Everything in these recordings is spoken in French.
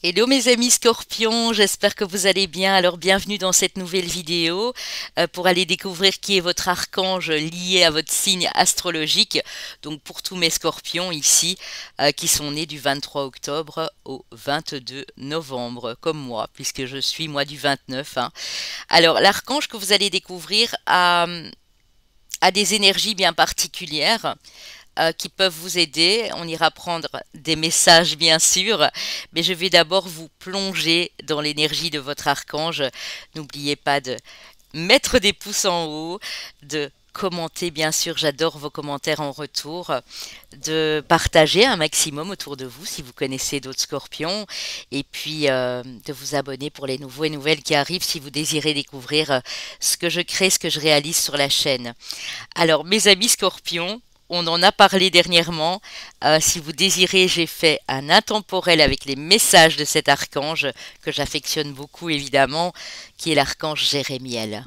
Hello mes amis scorpions, j'espère que vous allez bien. Alors bienvenue dans cette nouvelle vidéo pour aller découvrir qui est votre archange lié à votre signe astrologique. Donc pour tous mes scorpions ici qui sont nés du 23 octobre au 22 novembre comme moi puisque je suis moi du 29. Alors l'archange que vous allez découvrir a des énergies bien particulières qui peuvent vous aider. On ira prendre des messages bien sûr, mais je vais d'abord vous plonger dans l'énergie de votre archange. N'oubliez pas de mettre des pouces en haut, de commenter bien sûr, j'adore vos commentaires en retour, de partager un maximum autour de vous si vous connaissez d'autres scorpions, et puis de vous abonner pour les nouveaux et nouvelles qui arrivent si vous désirez découvrir ce que je crée, ce que je réalise sur la chaîne. Alors mes amis scorpions, on en a parlé dernièrement. Si vous désirez, j'ai fait un intemporel avec les messages de cet archange que j'affectionne beaucoup évidemment, qui est l'archange Jérémiel.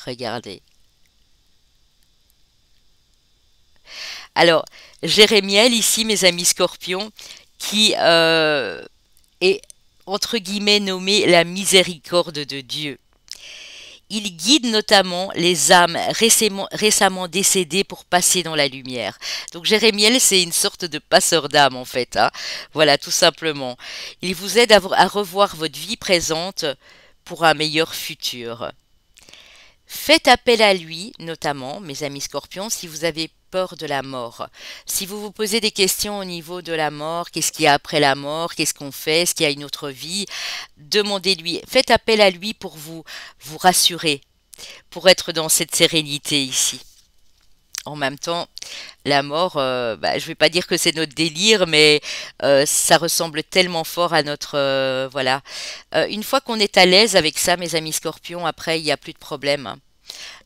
Regardez. Alors, Jérémiel ici, mes amis scorpions, qui est entre guillemets nommé la miséricorde de Dieu. Il guide notamment les âmes récemment décédées pour passer dans la lumière. Donc Jérémiel, c'est une sorte de passeur d'âme en fait. Voilà, tout simplement. Il vous aide à revoir votre vie présente pour un meilleur futur. Faites appel à lui, notamment, mes amis scorpions, si vous avez peur de la mort. Si vous vous posez des questions au niveau de la mort, qu'est-ce qu'il y a après la mort, qu'est-ce qu'on fait, est-ce qu'il y a une autre vie, demandez-lui, faites appel à lui pour vous rassurer, pour être dans cette sérénité ici. En même temps, la mort, je ne vais pas dire que c'est notre délire, mais ça ressemble tellement fort à notre... voilà. Une fois qu'on est à l'aise avec ça, mes amis scorpions, après, il n'y a plus de problème.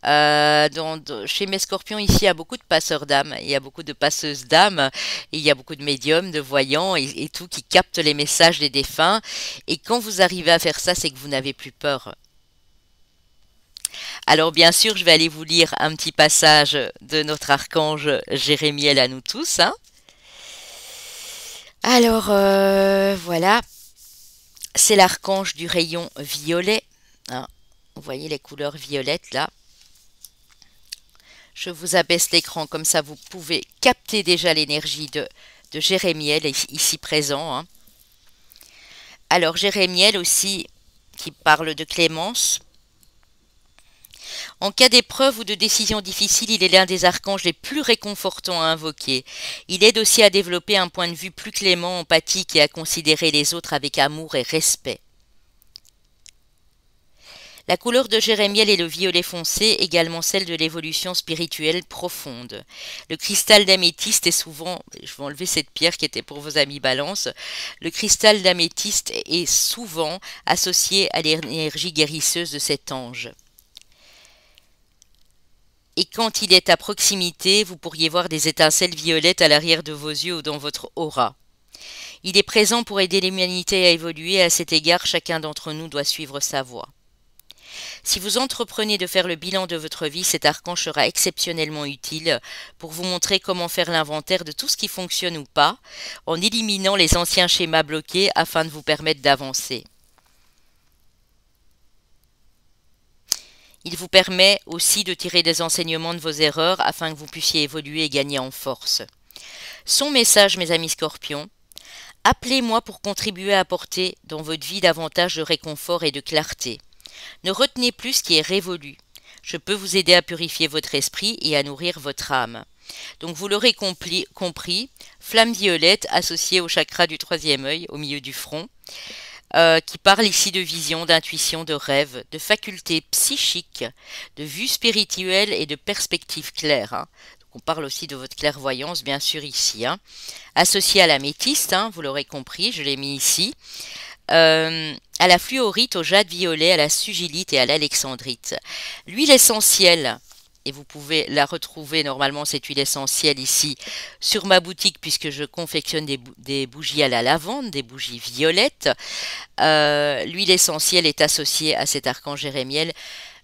Chez mes scorpions ici, il y a beaucoup de passeurs d'âme, il y a beaucoup de passeuses d'âme, il y a beaucoup de médiums, de voyants et tout qui captent les messages des défunts. Et quand vous arrivez à faire ça, c'est que vous n'avez plus peur. Alors bien sûr, je vais aller vous lire un petit passage de notre archange Jérémiel à nous tous. Alors voilà, c'est l'archange du rayon violet. Vous voyez les couleurs violettes là. Je vous abaisse l'écran comme ça vous pouvez capter déjà l'énergie de Jérémiel ici présent. Alors Jérémiel aussi qui parle de clémence. En cas d'épreuve ou de décision difficile, il est l'un des archanges les plus réconfortants à invoquer. Il aide aussi à développer un point de vue plus clément, empathique et à considérer les autres avec amour et respect. La couleur de Jérémiel est le violet foncé, également celle de l'évolution spirituelle profonde. Le cristal d'améthyste est souvent, je vais enlever cette pierre qui était pour vos amis balance, le cristal d'améthyste est souvent associé à l'énergie guérisseuse de cet ange. Et quand il est à proximité, vous pourriez voir des étincelles violettes à l'arrière de vos yeux ou dans votre aura. Il est présent pour aider l'humanité à évoluer, et à cet égard, chacun d'entre nous doit suivre sa voie. Si vous entreprenez de faire le bilan de votre vie, cet archange sera exceptionnellement utile pour vous montrer comment faire l'inventaire de tout ce qui fonctionne ou pas, en éliminant les anciens schémas bloqués afin de vous permettre d'avancer. Il vous permet aussi de tirer des enseignements de vos erreurs afin que vous puissiez évoluer et gagner en force. Son message, mes amis scorpions, appelez-moi pour contribuer à apporter dans votre vie davantage de réconfort et de clarté. Ne retenez plus ce qui est révolu. Je peux vous aider à purifier votre esprit et à nourrir votre âme. Donc vous l'aurez compris, flamme violette associée au chakra du troisième œil, au milieu du front, qui parle ici de vision, d'intuition, de rêve, de facultés psychiques, de vue spirituelle et de perspectives claires. Donc on parle aussi de votre clairvoyance, bien sûr, ici. Associée à l'améthyste, vous l'aurez compris, je l'ai mis ici. À la fluorite, au jade violet, à la sugilite et à l'alexandrite. L'huile essentielle, et vous pouvez la retrouver, normalement cette huile essentielle ici, sur ma boutique puisque je confectionne des bougies à la lavande, des bougies violettes. L'huile essentielle est associée à cet archange Jérémiel.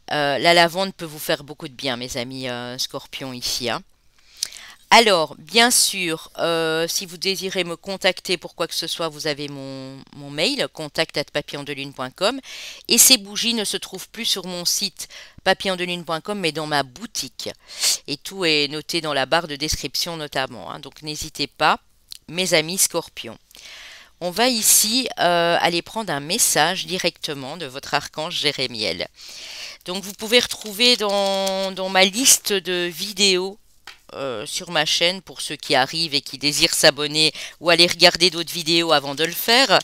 La lavande peut vous faire beaucoup de bien, mes amis scorpions ici. Alors, bien sûr, si vous désirez me contacter pour quoi que ce soit, vous avez mon mail, contact@papillondelune.com. Et ces bougies ne se trouvent plus sur mon site papillondelune.com, mais dans ma boutique. Et tout est noté dans la barre de description notamment, hein. Donc, n'hésitez pas, mes amis scorpions. On va ici aller prendre un message directement de votre archange Jérémiel. Donc, vous pouvez retrouver dans ma liste de vidéos sur ma chaîne pour ceux qui arrivent et qui désirent s'abonner ou aller regarder d'autres vidéos avant de le faire.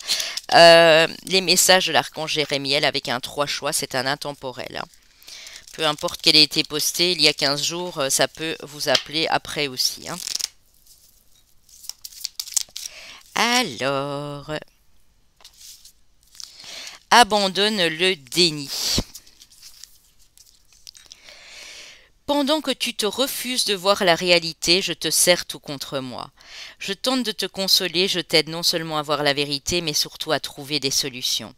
Les messages de l'archange Jérémiel avec un 3 choix, c'est un intemporel, hein. Peu importe qu'elle ait été postée il y a 15 jours, ça peut vous appeler après aussi, hein. Alors, abandonne le déni. Pendant que tu te refuses de voir la réalité, je te serre tout contre moi. Je tente de te consoler, je t'aide non seulement à voir la vérité, mais surtout à trouver des solutions.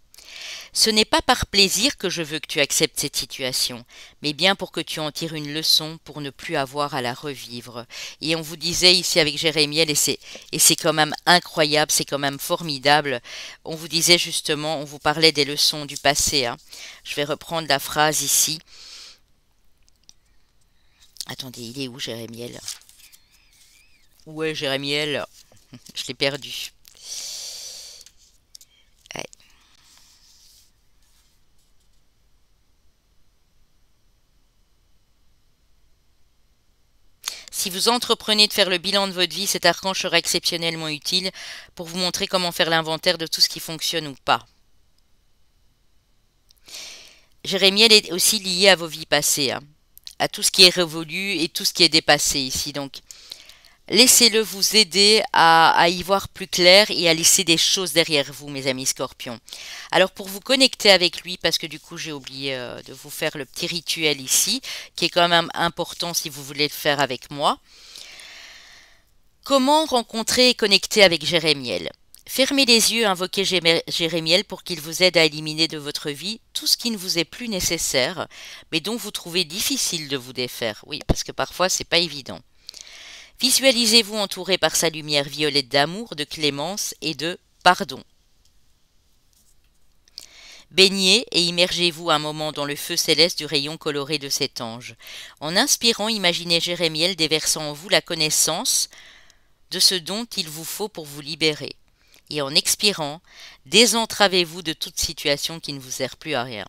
Ce n'est pas par plaisir que je veux que tu acceptes cette situation, mais bien pour que tu en tires une leçon pour ne plus avoir à la revivre. Et on vous disait ici avec Jérémiel, et c'est quand même incroyable, c'est quand même formidable, on vous disait justement, on vous parlait des leçons du passé, hein. Je vais reprendre la phrase ici. Attendez, il est où Jérémiel? Où est Jérémiel? Je l'ai perdu. Ouais. Si vous entreprenez de faire le bilan de votre vie, cet archange sera exceptionnellement utile pour vous montrer comment faire l'inventaire de tout ce qui fonctionne ou pas. Jérémiel est aussi lié à vos vies passées, hein, à tout ce qui est révolu et tout ce qui est dépassé ici. Donc, laissez-le vous aider à y voir plus clair et à laisser des choses derrière vous, mes amis scorpions. Alors, pour vous connecter avec lui, parce que du coup, j'ai oublié de vous faire le petit rituel ici, qui est quand même important si vous voulez le faire avec moi. Comment rencontrer et connecter avec Jérémiel? Fermez les yeux, invoquez Jérémiel pour qu'il vous aide à éliminer de votre vie tout ce qui ne vous est plus nécessaire, mais dont vous trouvez difficile de vous défaire. Oui, parce que parfois, c'est pas évident. Visualisez-vous entouré par sa lumière violette d'amour, de clémence et de pardon. Baignez et immergez-vous un moment dans le feu céleste du rayon coloré de cet ange. En inspirant, imaginez Jérémiel déversant en vous la connaissance de ce dont il vous faut pour vous libérer. Et en expirant, désentravez-vous de toute situation qui ne vous sert plus à rien.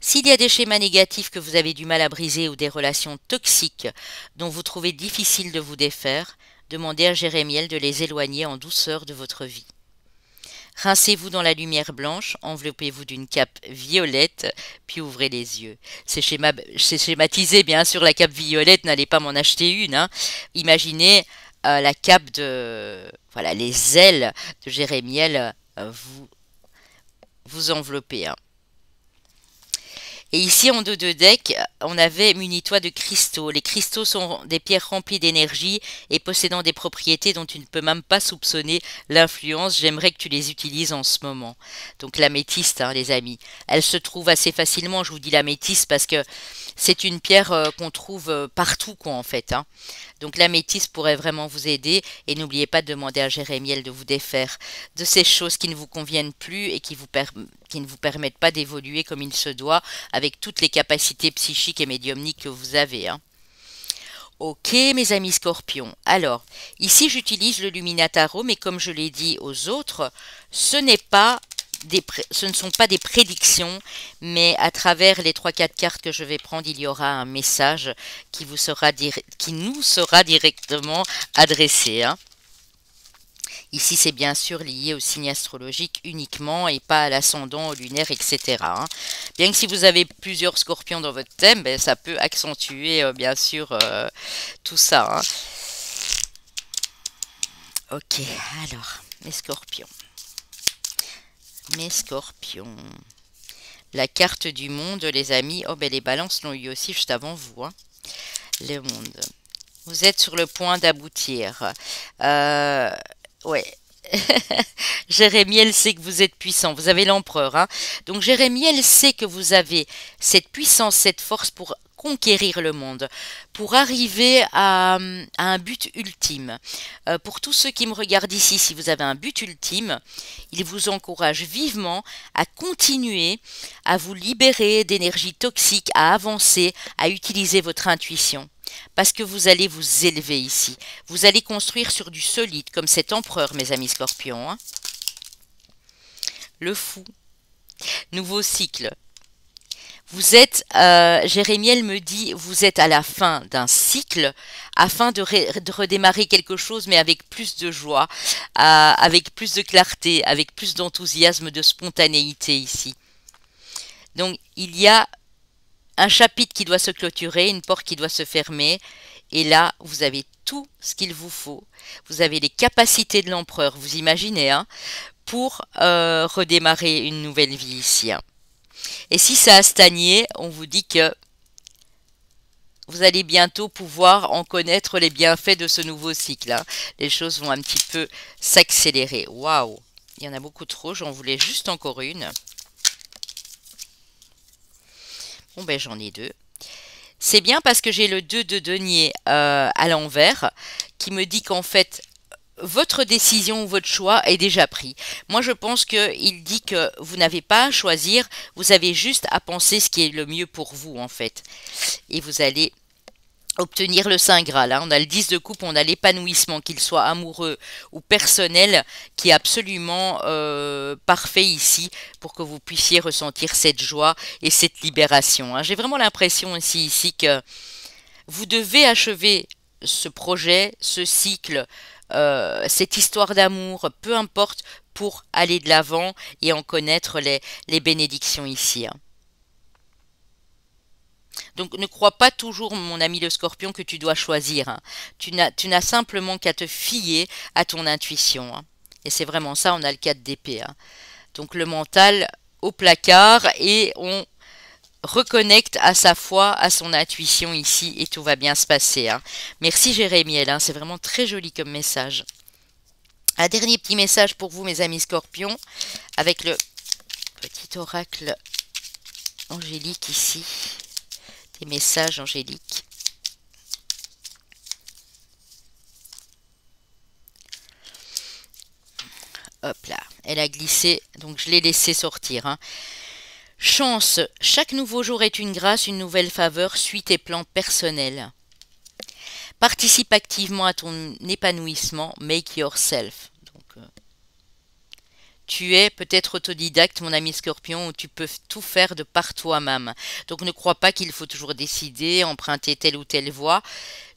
S'il y a des schémas négatifs que vous avez du mal à briser ou des relations toxiques dont vous trouvez difficile de vous défaire, demandez à Jérémiel de les éloigner en douceur de votre vie. Rincez-vous dans la lumière blanche, enveloppez-vous d'une cape violette, puis ouvrez les yeux. C'est schématisé, bien sûr, la cape violette, n'allez pas m'en acheter une, hein. Imaginez la cape de... Voilà, les ailes de Jérémiel vous envelopper, hein. Et ici, en dos de deck, on avait munis-toi de cristaux. Les cristaux sont des pierres remplies d'énergie et possédant des propriétés dont tu ne peux même pas soupçonner l'influence. J'aimerais que tu les utilises en ce moment. Donc l'améthyste, hein, les amis, elle se trouve assez facilement. Je vous dis l'améthyste parce que c'est une pierre qu'on trouve partout, quoi, en fait, hein. Donc l'améthyste pourrait vraiment vous aider. Et n'oubliez pas de demander à Jérémiel de vous défaire de ces choses qui ne vous conviennent plus et qui ne vous permettent pas d'évoluer comme il se doit avec toutes les capacités psychiques et médiumniques que vous avez, hein. Ok, mes amis scorpions. Alors, ici j'utilise le Luminataro, mais comme je l'ai dit aux autres, ce ne sont pas des prédictions, mais à travers les 3-4 cartes que je vais prendre, il y aura un message qui nous sera directement adressé, hein. Ici, c'est bien sûr lié au signe astrologique uniquement et pas à l'ascendant, au lunaire, etc., hein. Bien que si vous avez plusieurs scorpions dans votre thème, ben, ça peut accentuer bien sûr tout ça, hein. Ok, alors, mes scorpions. Mes scorpions. La carte du monde, les amis. Oh, ben les balances l'ont eu aussi juste avant vous, hein. Le monde. Vous êtes sur le point d'aboutir. Ouais. Jérémiel sait que vous êtes puissant. Vous avez l'empereur, hein. Donc Jérémiel sait que vous avez cette puissance, cette force pour conquérir le monde, pour arriver à un but ultime. Pour tous ceux qui me regardent ici, si vous avez un but ultime, il vous encourage vivement à continuer à vous libérer d'énergie toxique, à avancer, à utiliser votre intuition. Parce que vous allez vous élever ici. Vous allez construire sur du solide, comme cet empereur, mes amis scorpions. Hein. Le fou. Nouveau cycle. Vous êtes, Jérémiel me dit, vous êtes à la fin d'un cycle afin de redémarrer quelque chose, mais avec plus de joie, avec plus de clarté, avec plus d'enthousiasme, de spontanéité ici. Donc, il y a un chapitre qui doit se clôturer, une porte qui doit se fermer, et là, vous avez tout ce qu'il vous faut. Vous avez les capacités de l'empereur, vous imaginez, hein, pour redémarrer une nouvelle vie ici. Hein. Et si ça a stagné, on vous dit que vous allez bientôt pouvoir en connaître les bienfaits de ce nouveau cycle. Hein. Les choses vont un petit peu s'accélérer. Waouh! Il y en a beaucoup trop, j'en voulais juste encore une. Bon ben j'en ai deux. C'est bien parce que j'ai le 2 de denier à l'envers qui me dit qu'en fait votre décision ou votre choix est déjà pris. Moi, je pense qu'il dit que vous n'avez pas à choisir, vous avez juste à penser ce qui est le mieux pour vous, en fait. Et vous allez obtenir le Saint Graal. Hein. On a le 10 de coupe, on a l'épanouissement, qu'il soit amoureux ou personnel, qui est absolument parfait ici pour que vous puissiez ressentir cette joie et cette libération. Hein. J'ai vraiment l'impression aussi ici que vous devez achever ce projet, ce cycle, cette histoire d'amour, peu importe, pour aller de l'avant et en connaître les bénédictions ici. Hein. Donc ne crois pas toujours, mon ami le scorpion, que tu dois choisir. Hein. Tu n'as simplement qu'à te fier à ton intuition. Hein. Et c'est vraiment ça, on a le 4 d'épée. Hein. Donc le mental au placard et on reconnecte à sa foi, à son intuition ici et tout va bien se passer. Hein. Merci Jérémiel, hein, c'est vraiment très joli comme message. Un dernier petit message pour vous mes amis scorpions avec le petit oracle angélique ici. Des messages angéliques. Hop là, elle a glissé, donc je l'ai laissé sortir. Hein. Chance, chaque nouveau jour est une grâce, une nouvelle faveur, suis tes plans personnels. Participe activement à ton épanouissement, make yourself. Donc, tu es peut-être autodidacte, mon ami scorpion, où tu peux tout faire de par toi-même. Donc ne crois pas qu'il faut toujours décider, emprunter telle ou telle voie.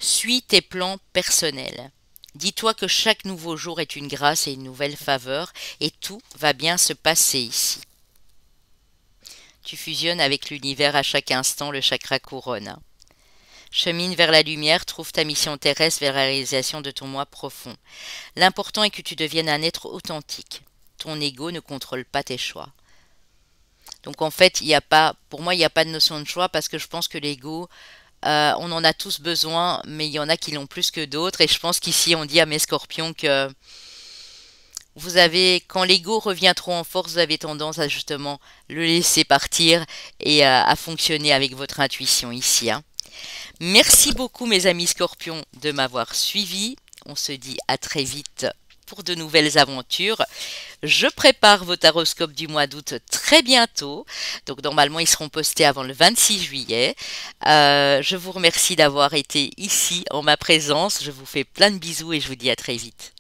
Suis tes plans personnels. Dis-toi que chaque nouveau jour est une grâce et une nouvelle faveur, et tout va bien se passer ici. Tu fusionnes avec l'univers à chaque instant, le chakra couronne. Chemine vers la lumière, trouve ta mission terrestre vers la réalisation de ton moi profond. L'important est que tu deviennes un être authentique. Ton ego ne contrôle pas tes choix. Donc en fait, pour moi, il n'y a pas de notion de choix parce que je pense que l'ego, on en a tous besoin, mais il y en a qui l'ont plus que d'autres. Et je pense qu'ici, on dit à mes scorpions que quand l'ego revient trop en force, vous avez tendance à justement le laisser partir et à fonctionner avec votre intuition ici. Hein. Merci beaucoup mes amis scorpions de m'avoir suivi. On se dit à très vite pour de nouvelles aventures. Je prépare vos taroscopes du mois d'août très bientôt. Donc normalement ils seront postés avant le 26 juillet. Je vous remercie d'avoir été ici en ma présence. Je vous fais plein de bisous et je vous dis à très vite.